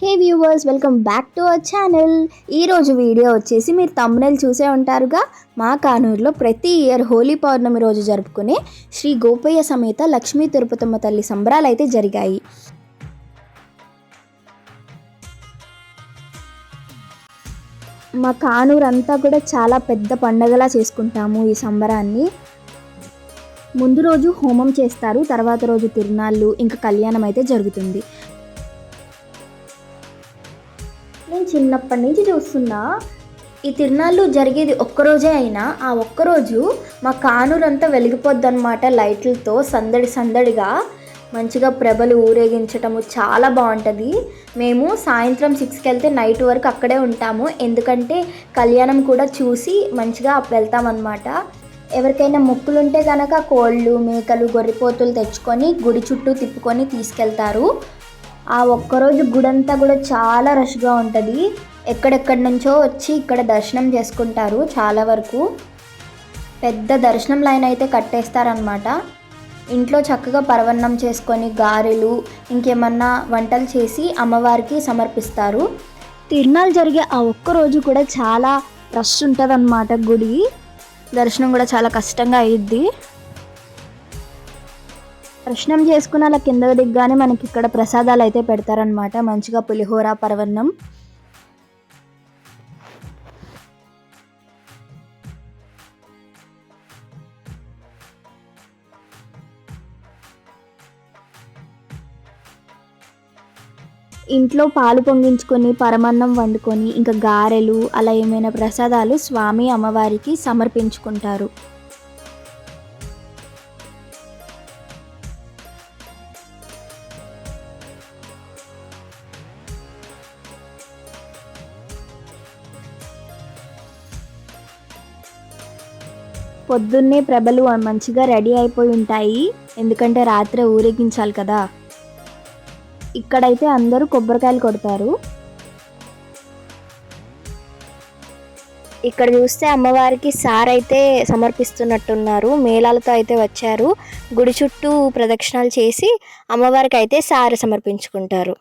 Hey viewers, welcome back to our channel. ఈరోజు video వచ్చేసి మీరు థంబ్నెయిల్ చూసే ఉంటారుగా. మా కానూరులో ప్రతి ఇయర్ హోలీ పౌర్ణమి రోజు జరుపుకునే శ్రీ గోపయ్య సమేత లక్ష్మీ తిరుపతమ్మ తల్లి సంబరాలు అయితే జరిగాయి. మా కానూరు అంతా కూడా చాలా పెద్ద పండగలా చేసుకుంటాము ఈ సంబరాన్ని. ముందు రోజు హోమం చేస్తారు, తర్వాత రోజు తిరునాళ్ళు, ఇంకా కళ్యాణం అయితే జరుగుతుంది. నేను చిన్నప్పటి నుంచి చూస్తున్నా ఈ తిరునాళ్ళు జరిగేది ఒక్కరోజే అయినా ఆ ఒక్కరోజు మా కానూరు అంతా వెలిగిపోద్ది అనమాట. లైట్లతో సందడి సందడిగా మంచిగా ప్రభలు ఊరేగించటము చాలా బాగుంటుంది. మేము సాయంత్రం 6కి వెళ్తే నైట్ వరకు అక్కడే ఉంటాము, ఎందుకంటే కళ్యాణం కూడా చూసి మంచిగా వెళ్తామన్నమాట. ఎవరికైనా మొక్కులుంటే కనుక కోళ్ళు, మేకలు, గొర్రెపోతులు తెచ్చుకొని గుడి చుట్టూ తిప్పుకొని తీసుకెళ్తారు. ఆ ఒక్కరోజు గుడంతా కూడా చాలా రష్గా ఉంటుంది. ఎక్కడెక్కడి నుంచో వచ్చి ఇక్కడ దర్శనం చేసుకుంటారు. చాలా వరకు పెద్ద దర్శనం లైన్ అయితే కట్టేస్తారనమాట. ఇంట్లో చక్కగా పరవన్నం చేసుకొని గారెలు ఇంకేమన్నా వంటలు చేసి అమ్మవారికి సమర్పిస్తారు. తిరునాళ్ళు జరిగే ఆ ఒక్కరోజు కూడా చాలా రష్ ఉంటుంది అన్నమాట. గుడి దర్శనం కూడా చాలా కష్టంగా అయ్యిద్ది. దర్శనం చేసుకుని అలా కిందకు దిగ్గానే మనకి ఇక్కడ ప్రసాదాలు అయితే పెడతారనమాట. మంచిగా పులిహోర, పరవన్నం. ఇంట్లో పాలు పొంగించుకొని పరమాన్నం వండుకొని ఇంకా గారెలు అలా ఏమైనా ప్రసాదాలు స్వామి అమ్మవారికి సమర్పించుకుంటారు. పొద్దున్నే ప్రభలు మంచిగా రెడీ అయిపోయి ఉంటాయి, ఎందుకంటే రాత్రే ఊరేగించాలి కదా. ఇక్కడైతే అందరూ కొబ్బరికాయలు కొడతారు. ఇక్కడ చూస్తే అమ్మవారికి సారైతే సమర్పిస్తున్నట్టున్నారు. మేళాలతో అయితే వచ్చారు. గుడి చుట్టూ ప్రదక్షిణాలు చేసి అమ్మవారికి అయితే సార సమర్పించుకుంటారు.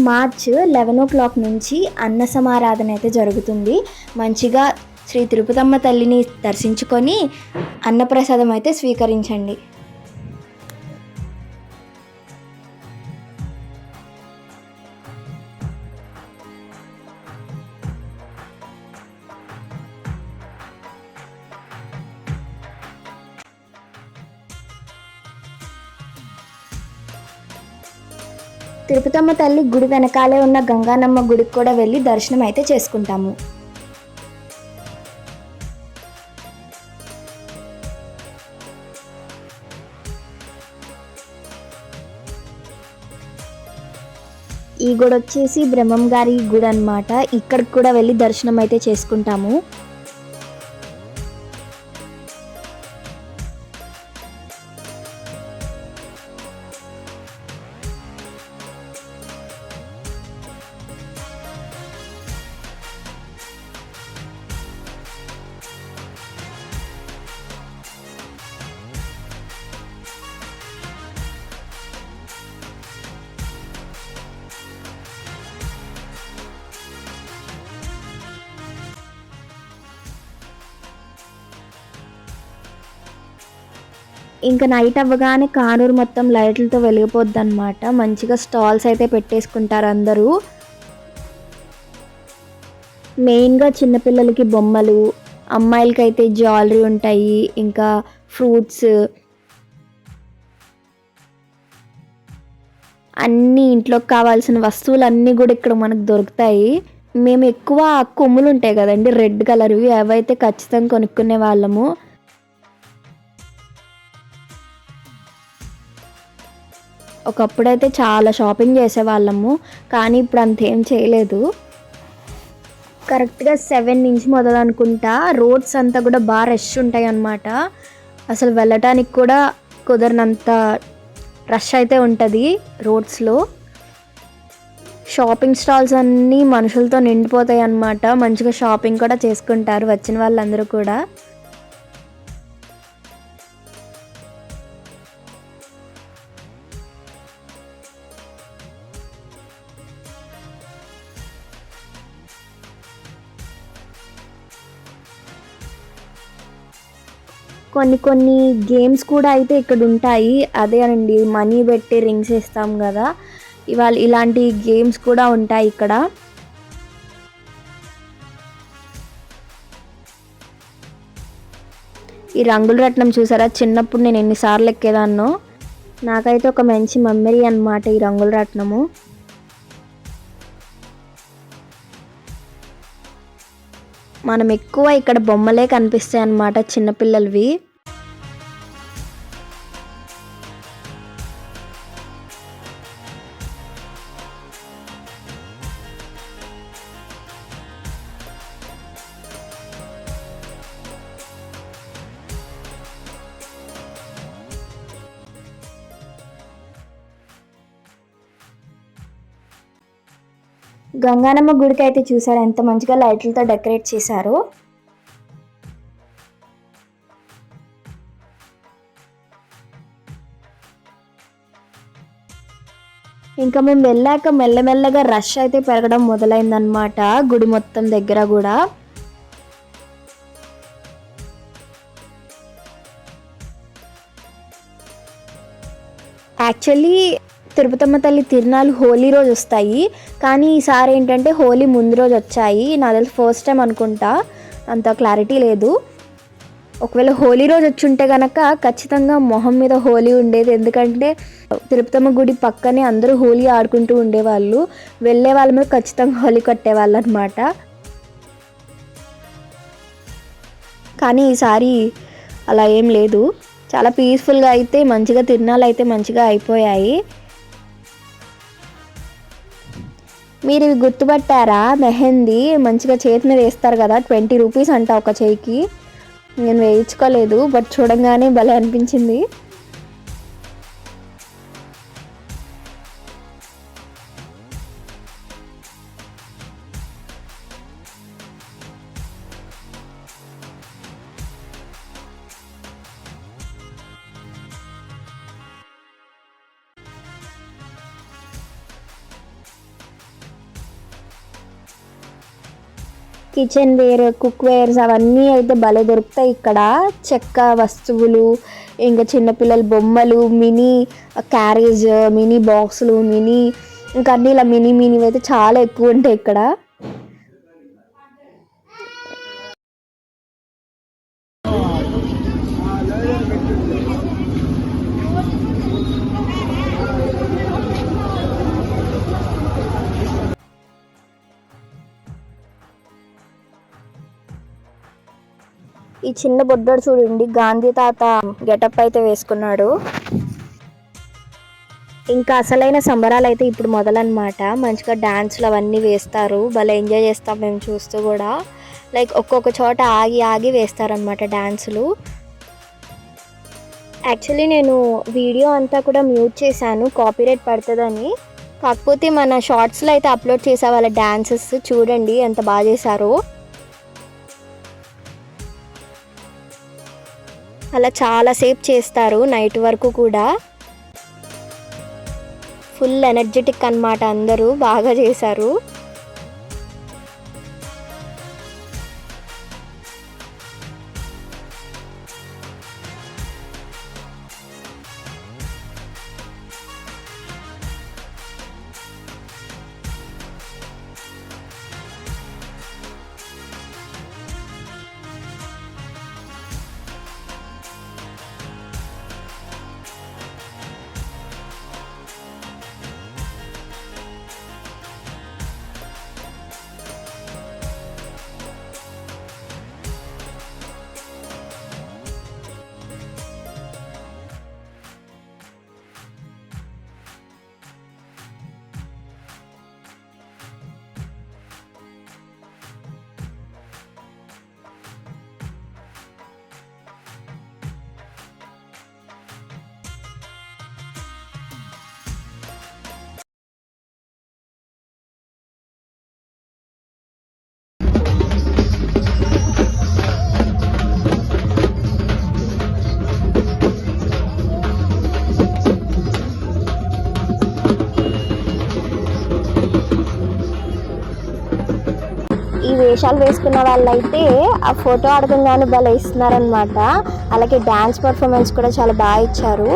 మార్చ్ 11 o'clock నుంచి అన్న సమారాధన అయితే జరుగుతుంది. మంచిగా శ్రీ తిరుపతమ్మ తల్లిని దర్శించుకొని అన్నప్రసాదం అయితే స్వీకరించండి. తిరుపతమ్మ తల్లి గుడి వెనకాలే ఉన్న గంగానమ్మ గుడికి కూడా వెళ్ళి దర్శనం అయితే చేసుకుంటాము. ఈ గుడి వచ్చేసి బ్రహ్మం గారి గుడి అన్నమాట. ఇక్కడికి కూడా వెళ్ళి దర్శనం అయితే చేసుకుంటాము. ఇంకా నైట్ అవ్వగానే కానూరు మొత్తం లైట్లతో వెలిగిపోద్ది అనమాట. మంచిగా స్టాల్స్ అయితే పెట్టేసుకుంటారు అందరూ. మెయిన్గా చిన్నపిల్లలకి బొమ్మలు, అమ్మాయిలకైతే జ్యువెలరీ ఉంటాయి, ఇంకా ఫ్రూట్స్, అన్నీ ఇంట్లోకి కావాల్సిన వస్తువులు అన్నీ కూడా ఇక్కడ మనకు దొరుకుతాయి. మేము ఎక్కువ కొమ్ములు ఉంటాయి కదండి, రెడ్ కలర్వి, అవైతే ఖచ్చితంగా కొనుక్కునే వాళ్ళము. ఒకప్పుడైతే చాలా షాపింగ్ చేసేవాళ్ళము, కానీ ఇప్పుడు అంతేం చేయలేదు. కరెక్ట్గా 7 నుంచి మొదలనుకుంటా రోడ్స్ అంతా కూడా బాగా రష్ ఉంటాయి అన్నమాట. అసలు వెళ్ళటానికి కూడా కుదరనంత రష్ అయితే ఉంటుంది రోడ్స్లో. షాపింగ్ స్టాల్స్ అన్నీ మనుషులతో నిండిపోతాయి అన్నమాట. మంచిగా షాపింగ్ కూడా చేసుకుంటారు వచ్చిన వాళ్ళందరూ కూడా. కొన్ని గేమ్స్ కూడా అయితే ఇక్కడ ఉంటాయి. అదే అండి, మనీ పెట్టి రింగ్స్ ఇస్తాం కదా, ఇవాళ ఇలాంటి గేమ్స్ కూడా ఉంటాయి ఇక్కడ. ఈ రంగుల రత్నం చూసారా, చిన్నప్పుడు నేను ఎన్నిసార్లు ఎక్కేదాన్నో. నాకైతే ఒక మంచి మెమరీ అన్నమాట ఈ రంగుల రత్నము. మనం ఎక్కువ ఇక్కడ బొమ్మలే కనిపిస్తాయి అన్నమాట చిన్నపిల్లలవి. గంగానమ్మ గుడికి అయితే చూసారు ఎంత మంచిగా లైట్లతో డెకరేట్ చేశారు. ఇంకా మేము వెళ్ళాక మెల్లమెల్లగా రష్ అయితే పెరగడం మొదలైందనమాట గుడి మొత్తం దగ్గర కూడా. యాక్చువల్లీ తిరుపతమ్మ తల్లి తిరునాళ్ళు హోలీ రోజు వస్తాయి, కానీ ఈసారి ఏంటంటే హోలీ ముందు రోజు వచ్చాయి. నాకు తెలిసి ఫస్ట్ టైం అనుకుంటా, అంత క్లారిటీ లేదు. ఒకవేళ హోలీ రోజు వచ్చి ఉంటే కనుక ఖచ్చితంగా మొహం మీద హోలీ ఉండేది. ఎందుకంటే తిరుపతమ్మ గుడి పక్కనే అందరూ హోలీ ఆడుకుంటూ ఉండేవాళ్ళు. వెళ్ళే వాళ్ళ మీద ఖచ్చితంగా హోలీ కట్టేవాళ్ళు అనమాట. కానీ ఈసారి అలా ఏం లేదు, చాలా పీస్ఫుల్గా అయితే మంచిగా తిరునాళ్ళు అయితే మంచిగా అయిపోయాయి. మీరు ఇవి గుర్తుపట్టారా? మెహందీ మంచిగా చేతి మీద వేస్తారు కదా, 20 రూపీస్ అంట ఒక చేయికి. నేను వేయించుకోలేదు, బట్ చూడంగానే భలే అనిపించింది. కిచెన్ వేర్, కుక్ వేర్స్ అవన్నీ అయితే భలే దొరుకుతాయి ఇక్కడ. చెక్క వస్తువులు, ఇంకా చిన్నపిల్లల బొమ్మలు, మినీ క్యారేజ్, మినీ బాక్సులు, ఇంకా అన్నీ ఇలా మినీ అయితే చాలా ఎక్కువ ఉంటాయి ఇక్కడ. ఈ చిన్న బొడ్డోడు చూడండి, గాంధీ తాత గెటప్ అయితే వేసుకున్నాడు. ఇంకా అసలైన సంబరాలు అయితే ఇప్పుడు మొదలన్నమాట. మంచిగా డాన్సులు అవన్నీ వేస్తారు, భలే ఎంజాయ్ చేస్తాం మేము చూస్తూ కూడా. లైక్ ఒక్కొక్క చోట ఆగి ఆగి వేస్తారనమాట డాన్సులు. యాక్చువల్లీ నేను వీడియో అంతా కూడా మ్యూట్ చేశాను, కాపీరైట్ పడుతుందని. కాకపోతే మన షార్ట్స్లో అయితే అప్లోడ్ చేసే వాళ్ళ డాన్సెస్ చూడండి ఎంత బాగా చేశారో. అలా చాలాసేపు చేస్తారు, నైట్ వరకు కూడా. ఫుల్ ఎనర్జెటిక్ అన్నమాట, అందరూ బాగా చేశారు. వేషాలు వేసుకున్న వాళ్ళైతే ఆ ఫోటో అడగంగానే భలే ఇస్తున్నారనమాట. అలాగే డ్యాన్స్ పర్ఫార్మెన్స్ కూడా చాలా బాగా ఇచ్చారు.